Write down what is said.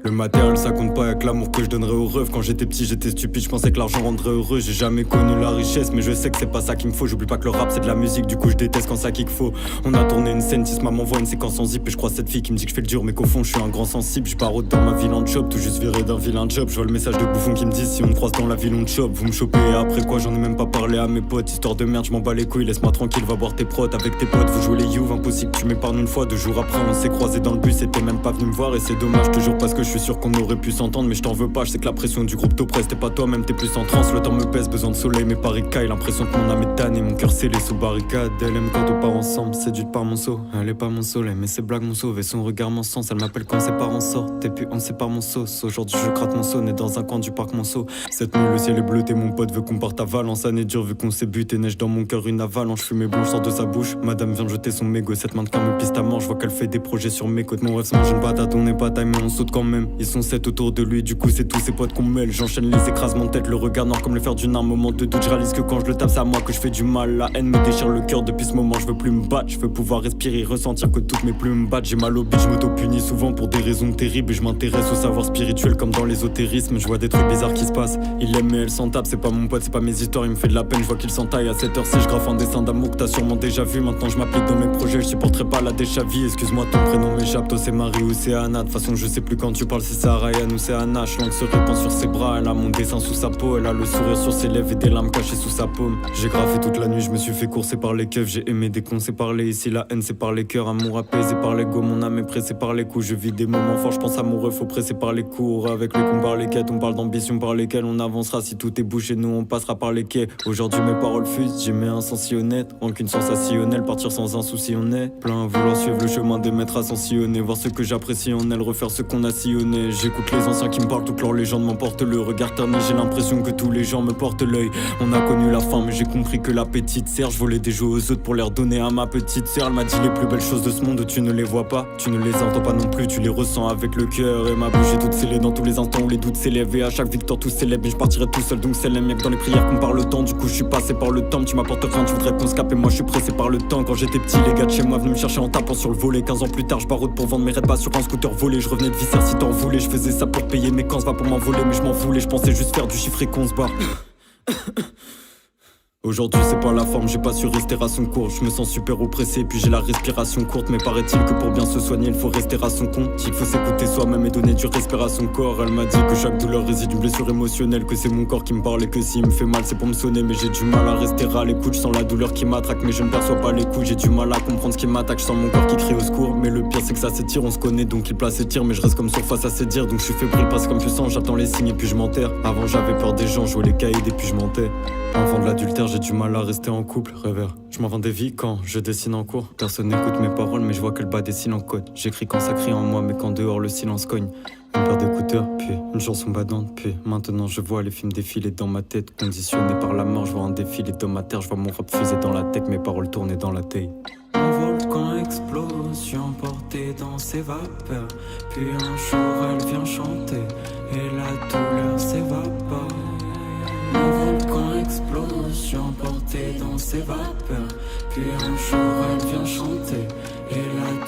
Le matériel ça compte pas avec l'amour que je donnerais aux refs. Quand j'étais petit j'étais stupide, je pensais que l'argent rendrait heureux. J'ai jamais connu la richesse mais je sais que c'est pas ça qu'il me faut. J'oublie pas que le rap c'est de la musique, du coup je déteste quand ça kick faux. On a tourné une scène, si maman voit une séquence en zip. Et je crois cette fille qui me dit que je fais le dur mais qu'au fond je suis un grand sensible. Je pars dans ma ville en job, tout juste viré d'un vilain job. Je vois le message de bouffon qui me dit si on me croise dans la ville on te chope. Vous me chopez et après quoi j'en ai même pas parlé à mes potes. Histoire de merde je m'en bats les couilles, laisse-moi tranquille, va boire tes protes avec tes potes. Vous jouez les youves, impossible que tu m'épargnes une fois. 2 jours après on s'est croisés dans le bus et t'es même pas venu me voir. Et c'est dommage toujours parce que je suis sûr qu'on aurait pu s'entendre. Mais je t'en veux pas, je sais que la pression du groupe t'oppresse. T'es pas toi-même, t'es plus en transe, le temps me pèse, besoin de soleil. Mes paris caillent, l'impression que mon âme est tannée. Mon cœur scellé sous barricade, elle aime quand on part ensemble. Séduite par mon seau, elle est pas mon soleil. Mais ses blagues m'ont sauvé, son regard m'encense. Elle m'appelle quand ses parents sortent et puis on sépare mon sauce. Aujourd'hui je gratte mon seau, né dans un coin du parc Monceau. Cette nuit le ciel est bleuté, mon pote veut qu'on parte à Valence. Année dure vu qu'on s'est buté, neige dans mon cœur une avalanche. Fumée blanche sort de sa bouche, madame vient de jeter son mégot. Cette mannequin me piste à mort, je vois qu'elle fait des projets sur mes côtes. Mon rêve se mange une patate, on n'est pas taille mais on saute quand même. Ils sont 7 autour de lui, du coup c'est tous ses potes qu'on mêle. J'enchaîne les écrasements de tête, le regard noir comme le fer d'une arme. Moment de doute, je réalise que quand je le tape c'est à moi que je fais du mal. La haine me déchire le cœur depuis ce moment, je veux plus me battre. Je veux pouvoir respirer, ressentir que toutes mes plumes battent. J'ai mal au bide, je m'auto-punis souvent pour des raisons terribles. Et je m'intéresse au savoir spirituel comme dans l'ésotérisme. Je vois des trucs bizarres qui se passent, il aime mais elle s'en tape. C'est pas mon pote, c'est pas mes histoires, il me fait de la peine. Je vois qu'il s'entaille à cette heure-ci, je graffe un dessin d'amour que t'as sûrement déjà vu. Maintenant je m'applique dans mes projets, je supporterai pas la déchavie. Excuse-moi ton prénom m'échappe, toi c'est Marie ou c'est Anna. De toute façon je sais plus quand tu parles si c'est à Ryan ou c'est Anna. Langue se répand sur ses bras, elle a mon dessin sous sa peau. Elle a le sourire sur ses lèvres et des larmes cachées sous sa paume. J'ai graffé toute la nuit, je me suis fait courser par les keufs. J'ai aimé dès qu'on s'est parlé, ici la haine c'est par les cœurs. Amour apaisé par l'ego, mon âme est pressée par les coups. Je vis des moments forts, je pense amoureux, faut presser par les cours. Avec lui qu'on parle les quêtes, on parle d'ambition par lesquelles on avancera. Si tout est bouché, nous on passera par les quais. Aujourd'hui mes paroles fusent, j'aimais un sens si honnête. Rancune sensationnelle, partir sans un souci on est plein à vouloir suivre le chemin des maîtres ascensionnés. Voir ce que j'apprécie en elle, refaire ce qu'on a sillonné. J'écoute les anciens qui me parlent, toute leur légende m'emporte le regard terni. J'ai l'impression que tous les gens me portent l'œil. On a connu la fin mais j'ai compris que l'appétit de serre. Je volais des jeux aux autres pour les redonner à ma petite sœur. Elle m'a dit les plus belles choses de ce monde tu ne les vois pas, tu ne les entends pas non plus, tu les ressens avec le cœur. Et ma bouche est toute scellée dans tous les instants où les doutes s'élèvent. Et à chaque victoire tout s'élève, mais je partirai tout seul. Donc c'est les mecs dans les prières qu'on parle le temps. Du coup je suis passé par le temps, tu m'apportes rien, tu voudrais qu'on se capte. Et moi je suis pressé par le temps. Quand j'étais petit les gars de chez moi venaient me chercher en tapant sur le volet. 15 ans plus tard je barre pour vendre mes Red Bas sur un scooter volé. Je revenais de Visser si t'en voulais, je faisais ça pour payer mes camps. Va pour m'envoler mais je m'en voulais, je pensais juste faire du chiffre et qu'on se barre. Aujourd'hui c'est pas la forme, j'ai pas su rester à son cours. Je me sens super oppressé puis j'ai la respiration courte. Mais paraît-il que pour bien se soigner il faut rester à son compte. Il faut s'écouter soi-même et donner du respect à son corps. Elle m'a dit que chaque douleur réside une blessure émotionnelle. Que c'est mon corps qui me parle et que s'il me fait mal c'est pour me sonner. Mais j'ai du mal à rester à l'écoute, je sens la douleur qui m'attraque. Mais je ne perçois pas les coups, j'ai du mal à comprendre ce qui m'attaque. Je sens mon corps qui crie au secours. Mais le pire c'est que ça s'étire, on se connaît donc il place et tire. Mais je reste comme surface à se dire. Donc je suis fébrile parce comme puissant, j'attends les signes et puis je m'enterre. Avant j'avais peur des gens, jouais les caïds et puis je mentais. Enfant de l'adultère, j'ai du mal à rester en couple, rêveur. Je m'en vends des vies quand je dessine en cours. Personne n'écoute mes paroles, mais je vois que le bas dessine en code. J'écris quand ça crie en moi, mais quand dehors le silence cogne. Une paire d'écouteurs, puis une chanson badante, puis maintenant je vois les films défiler dans ma tête. Conditionné par la mort, je vois un défilé dans ma terre. Je vois mon rap fuser dans la tech, mes paroles tourner dans la taille. Un volcan explose, je suis emporté dans ses vapeurs. Puis un jour elle vient chanter, et la douleur s'évapore. Un volcan explose, je suis emporté dans ses vapeurs. Puis un jour elle vient chanter, et la